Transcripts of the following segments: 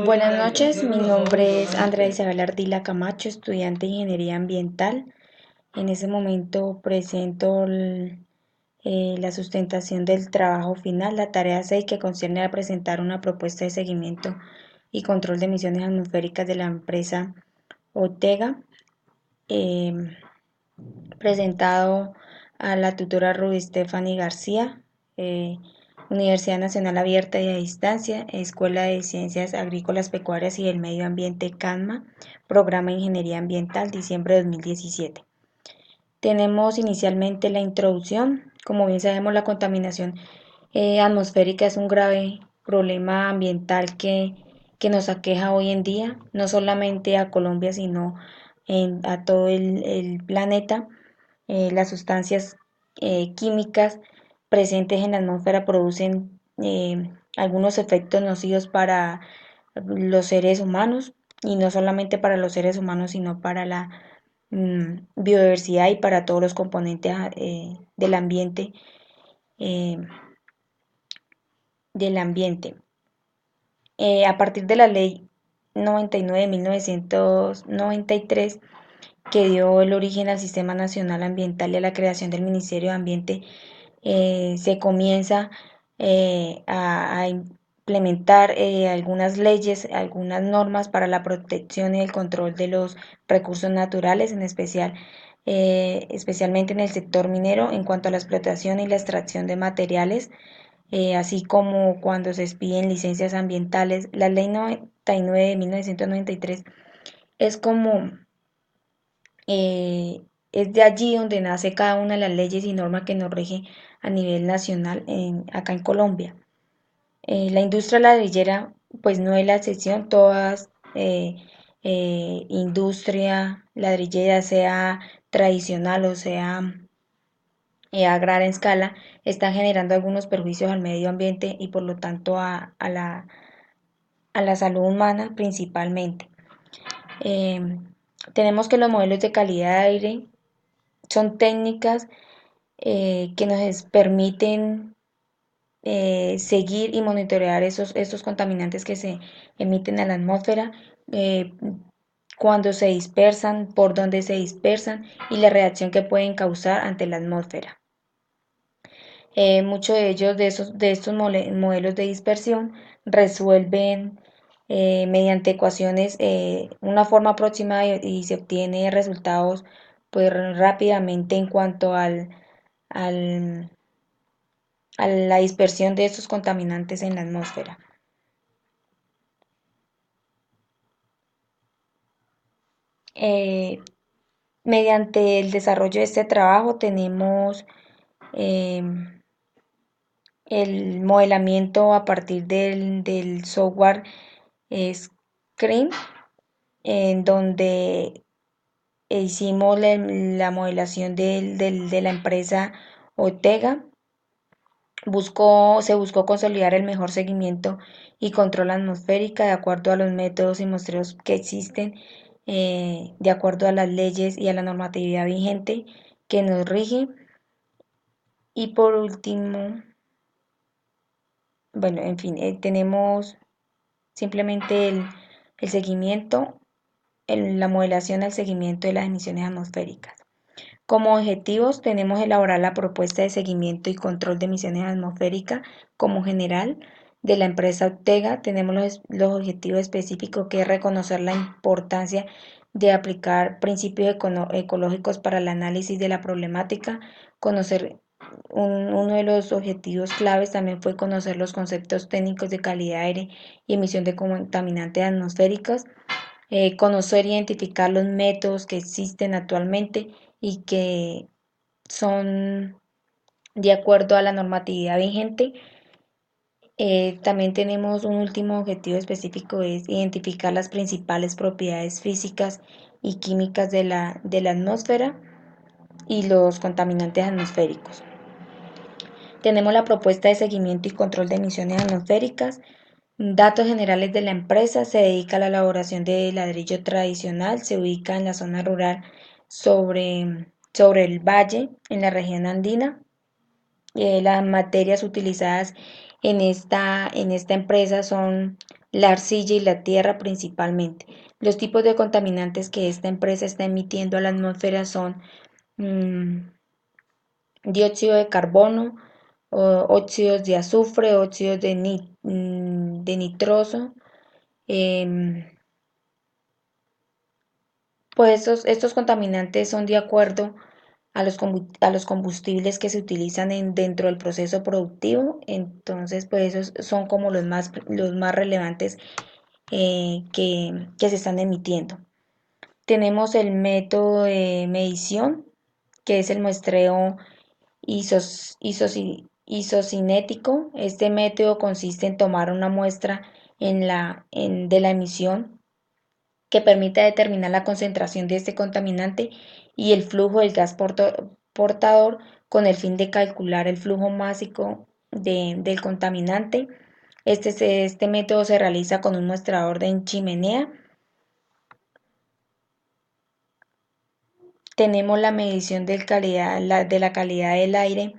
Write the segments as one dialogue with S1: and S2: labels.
S1: Buenas noches, mi nombre es Andrea Isabel Ardila Camacho, estudiante de Ingeniería Ambiental. En ese momento presento la sustentación del trabajo final, la tarea 6, que concierne a presentar una propuesta de seguimiento y control de emisiones atmosféricas de la empresa Ortega, eh, presentado a la tutora Ruby Stephanie García, eh, Universidad Nacional Abierta y a Distancia, Escuela de Ciencias Agrícolas, Pecuarias y del Medio Ambiente CANMA, Programa de Ingeniería Ambiental, diciembre de 2017. Tenemos inicialmente la introducción. Como bien sabemos, la contaminación atmosférica es un grave problema ambiental que nos aqueja hoy en día, no solamente a Colombia, sino a todo el planeta. Las sustancias químicas presentes en la atmósfera producen algunos efectos nocivos para los seres humanos, y no solamente para los seres humanos, sino para la biodiversidad y para todos los componentes del ambiente. eh, del ambiente. A partir de la ley 99 de 1993, que dio el origen al Sistema Nacional Ambiental y a la creación del Ministerio de Ambiente, se comienza a implementar algunas leyes, algunas normas para la protección y el control de los recursos naturales, en especial, especialmente en el sector minero, en cuanto a la explotación y la extracción de materiales, así como cuando se expiden licencias ambientales. La ley 99 de 1993 es como es de allí donde nace cada una de las leyes y normas que nos rige a nivel nacional acá en Colombia. La industria ladrillera pues no es la excepción. Todas industria ladrillera, sea tradicional o sea a gran escala, están generando algunos perjuicios al medio ambiente y por lo tanto a la salud humana principalmente. Eh, Tenemos que los modelos de calidad de aire son técnicas que nos permiten seguir y monitorear esos contaminantes que se emiten a la atmósfera, eh, cuando se dispersan, por dónde se dispersan y la reacción que pueden causar ante la atmósfera. Muchos de ellos, de estos modelos de dispersión, resuelven mediante ecuaciones una forma aproximada y se obtiene resultados pues rápidamente en cuanto al, a la dispersión de estos contaminantes en la atmósfera. Eh, Mediante el desarrollo de este trabajo tenemos eh, el modelamiento a partir del software Screen, en donde hicimos la modelación de la empresa Ortega. Se buscó consolidar el mejor seguimiento y control atmosférica de acuerdo a los métodos y muestreos que existen, de acuerdo a las leyes y a la normatividad vigente que nos rige. Y por último, bueno, en fin, tenemos simplemente el seguimiento, la modelación al seguimiento de las emisiones atmosféricas. Como objetivos tenemos elaborar la propuesta de seguimiento y control de emisiones atmosféricas como general de la empresa Ortega. Tenemos los objetivos específicos, que es reconocer la importancia de aplicar principios ecológicos para el análisis de la problemática. Conocer Uno de los objetivos claves también fue conocer los conceptos técnicos de calidad de aire y emisión de contaminantes atmosféricos. Conocer e identificar los métodos que existen actualmente y que son de acuerdo a la normatividad vigente. También tenemos un último objetivo específico, es identificar las principales propiedades físicas y químicas de la atmósfera y los contaminantes atmosféricos. Tenemos la propuesta de seguimiento y control de emisiones atmosféricas. Datos generales de la empresa: se dedica a la elaboración de ladrillo tradicional, se ubica en la zona rural sobre el valle, en la región andina. Las materias utilizadas en esta empresa son la arcilla y la tierra principalmente. Los tipos de contaminantes que esta empresa está emitiendo a la atmósfera son mm, dióxido de carbono, óxidos de azufre, óxidos de nitroso. em, pues estos contaminantes son de acuerdo a los combustibles que se utilizan dentro del proceso productivo. Entonces, pues esos son como los más relevantes que se están emitiendo. Tenemos el método de medición, que es el muestreo isocinético. Este método consiste en tomar una muestra de la emisión que permita determinar la concentración de este contaminante y el flujo del gas portador con el fin de calcular el flujo másico del contaminante. Este método se realiza con un muestrador en chimenea. Tenemos la medición de la calidad del aire.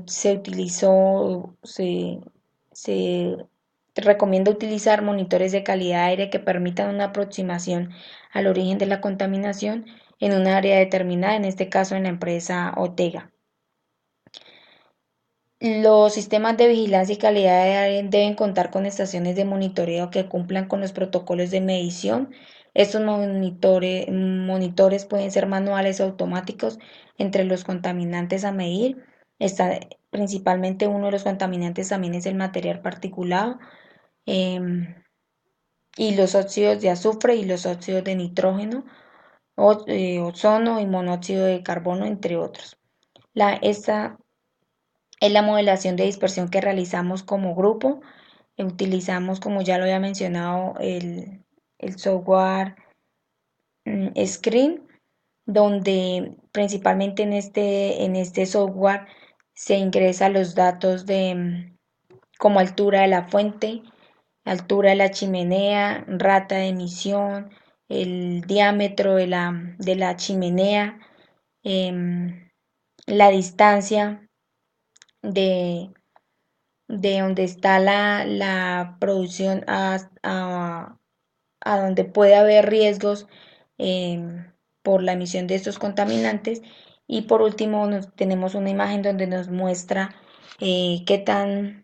S1: Se recomienda utilizar monitores de calidad de aire que permitan una aproximación al origen de la contaminación en un área determinada, en este caso en la empresa Otega. Los sistemas de vigilancia y calidad de aire deben contar con estaciones de monitoreo que cumplan con los protocolos de medición. Estos monitores pueden ser manuales o automáticos. Entre los contaminantes a medir está principalmente uno de los contaminantes también es el material particulado, y los óxidos de azufre y los óxidos de nitrógeno, ozono y monóxido de carbono, entre otros. Esta es la modelación de dispersión que realizamos como grupo. Utilizamos, como ya lo había mencionado, el software Screen, donde principalmente en este software se ingresan los datos como altura de la fuente, altura de la chimenea, rata de emisión, el diámetro de la chimenea, la distancia de, de donde está la producción a donde puede haber riesgos por la emisión de estos contaminantes. Y por último tenemos una imagen donde nos muestra qué tan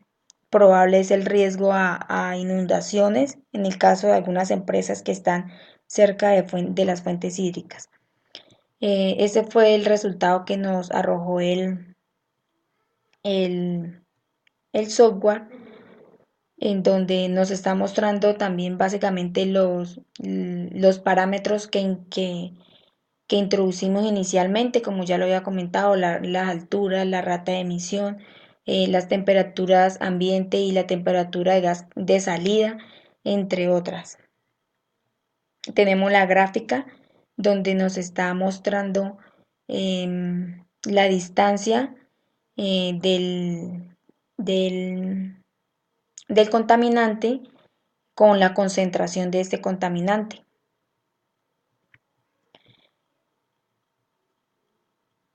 S1: probable es el riesgo a inundaciones en el caso de algunas empresas que están cerca de las fuentes hídricas. Ese fue el resultado que nos arrojó el, el software, en donde nos está mostrando también básicamente los parámetros que introducimos inicialmente, como ya lo había comentado, las alturas, la rata de emisión, las temperaturas ambiente y la temperatura de gas de salida, entre otras. Tenemos la gráfica donde nos está mostrando la distancia del, del contaminante con la concentración de este contaminante.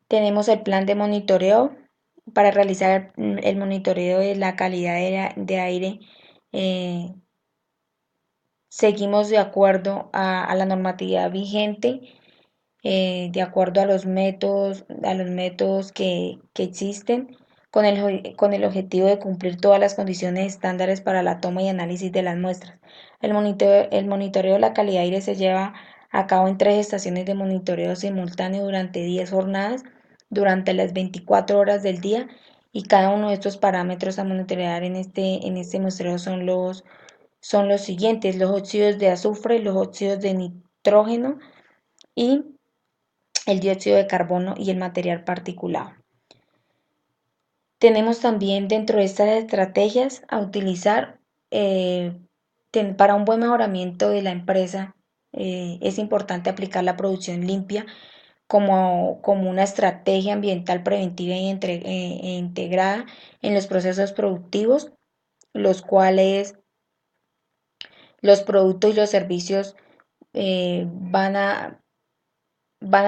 S1: Tenemos el plan de monitoreo para realizar el monitoreo de la calidad de aire. Seguimos de acuerdo a la normatividad vigente, de acuerdo a los métodos que existen, con el objetivo de cumplir todas las condiciones estándares para la toma y análisis de las muestras. El monitoreo de la calidad de aire se lleva a cabo en 3 estaciones de monitoreo simultáneo durante 10 jornadas, durante las 24 horas del día, y cada uno de estos parámetros a monitorear en este muestreo son los siguientes: los óxidos de azufre, los óxidos de nitrógeno y el dióxido de carbono y el material particulado. Tenemos también dentro de estas estrategias a utilizar para un buen mejoramiento de la empresa. Es importante aplicar la producción limpia como una estrategia ambiental preventiva e integrada en los procesos productivos, los cuales los productos y los servicios van a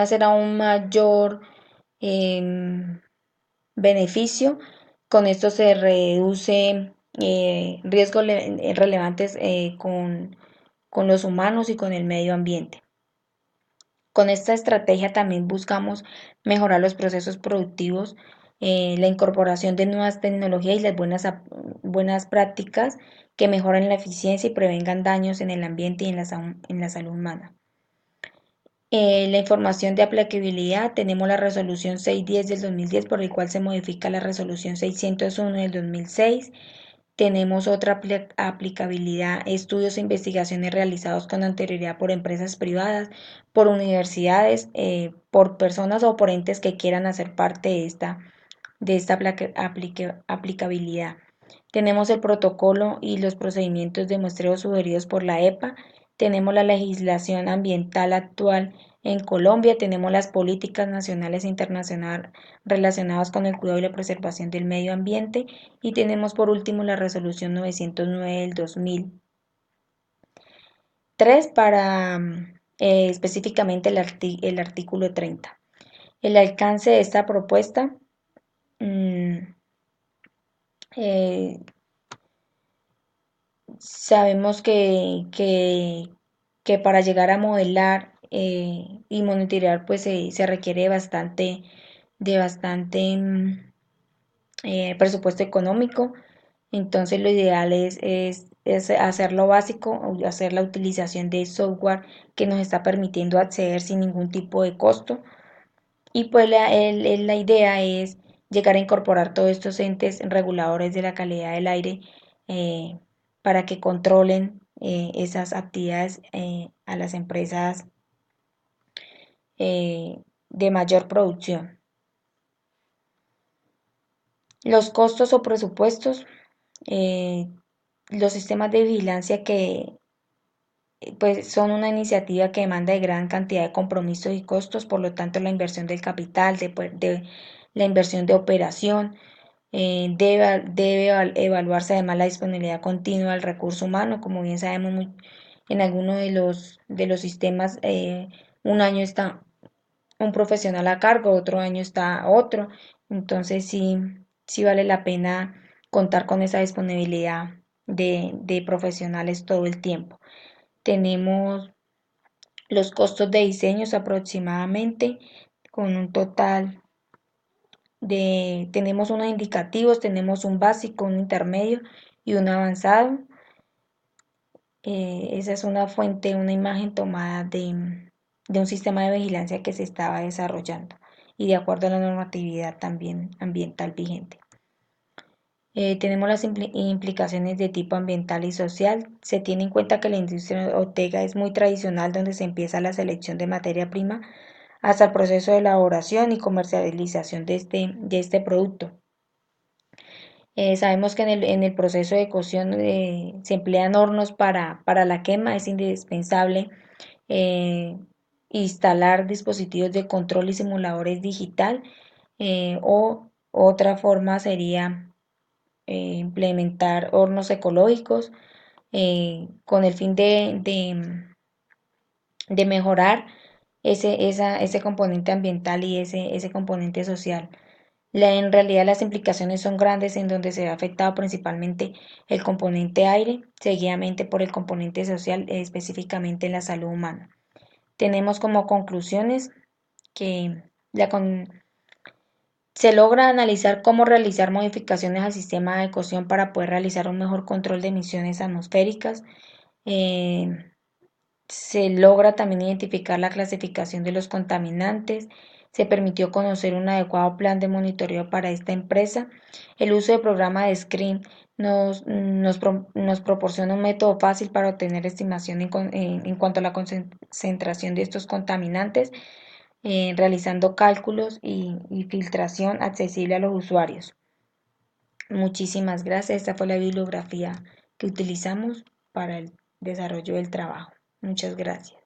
S1: ser aún mayor beneficio Con esto se reduce riesgos relevantes con los humanos y con el medio ambiente. Con esta estrategia también buscamos mejorar los procesos productivos, la incorporación de nuevas tecnologías y las buenas prácticas que mejoren la eficiencia y prevengan daños en el ambiente y en la salud humana. La información de aplicabilidad, tenemos la resolución 610 del 2010 por el cual se modifica la resolución 601 del 2006. Tenemos otra aplicabilidad, estudios e investigaciones realizados con anterioridad por empresas privadas, por universidades, por personas o por entes que quieran hacer parte de esta aplicabilidad. Tenemos el protocolo y los procedimientos de muestreo sugeridos por la EPA. Tenemos la legislación ambiental actual en Colombia. Tenemos las políticas nacionales e internacionales relacionadas con el cuidado y la preservación del medio ambiente. Y tenemos por último la resolución 909 del 2003 para específicamente el artículo 30. El alcance de esta propuesta eh, sabemos que para llegar a modelar y monitorear pues se requiere de bastante presupuesto económico. Entonces lo ideal es hacer lo básico, hacer la utilización de software que nos está permitiendo acceder sin ningún tipo de costo. Y pues la idea es llegar a incorporar todos estos entes reguladores de la calidad del aire eh, para que controlen esas actividades a las empresas de mayor producción. Los costos o presupuestos, eh, los sistemas de vigilancia que pues son una iniciativa que demanda de gran cantidad de compromisos y costos, por lo tanto la inversión del capital, de la inversión de operación, debe evaluarse además la disponibilidad continua del recurso humano. Como bien sabemos, en algunos de los sistemas, un año está un profesional a cargo, otro año está otro. Entonces sí vale la pena contar con esa disponibilidad de profesionales todo el tiempo. Tenemos los costos de diseños aproximadamente con un total tenemos unos indicativos, tenemos un básico, un intermedio y un avanzado. Esa es una fuente, una imagen tomada de un sistema de vigilancia que se estaba desarrollando y de acuerdo a la normatividad también ambiental vigente. Tenemos las implicaciones de tipo ambiental y social. Se tiene en cuenta que la industria hotelera es muy tradicional, donde se empieza la selección de materia prima hasta el proceso de elaboración y comercialización de este producto. Sabemos que en el proceso de cocción se emplean hornos para la quema. Es indispensable eh, instalar dispositivos de control y simuladores digital, o otra forma sería implementar hornos ecológicos con el fin de mejorar ese componente ambiental y ese componente social. En realidad las implicaciones son grandes, en donde se ve afectado principalmente el componente aire, seguidamente por el componente social, específicamente en la salud humana. Tenemos como conclusiones que se logra analizar cómo realizar modificaciones al sistema de cocción para poder realizar un mejor control de emisiones atmosféricas. Eh, Se logra también identificar la clasificación de los contaminantes. Se permitió conocer un adecuado plan de monitoreo para esta empresa. El uso del programa de SCREEN nos proporciona un método fácil para obtener estimación en cuanto a la concentración de estos contaminantes, realizando cálculos y filtración accesible a los usuarios. Muchísimas gracias. Esta fue la bibliografía que utilizamos para el desarrollo del trabajo. Muchas gracias.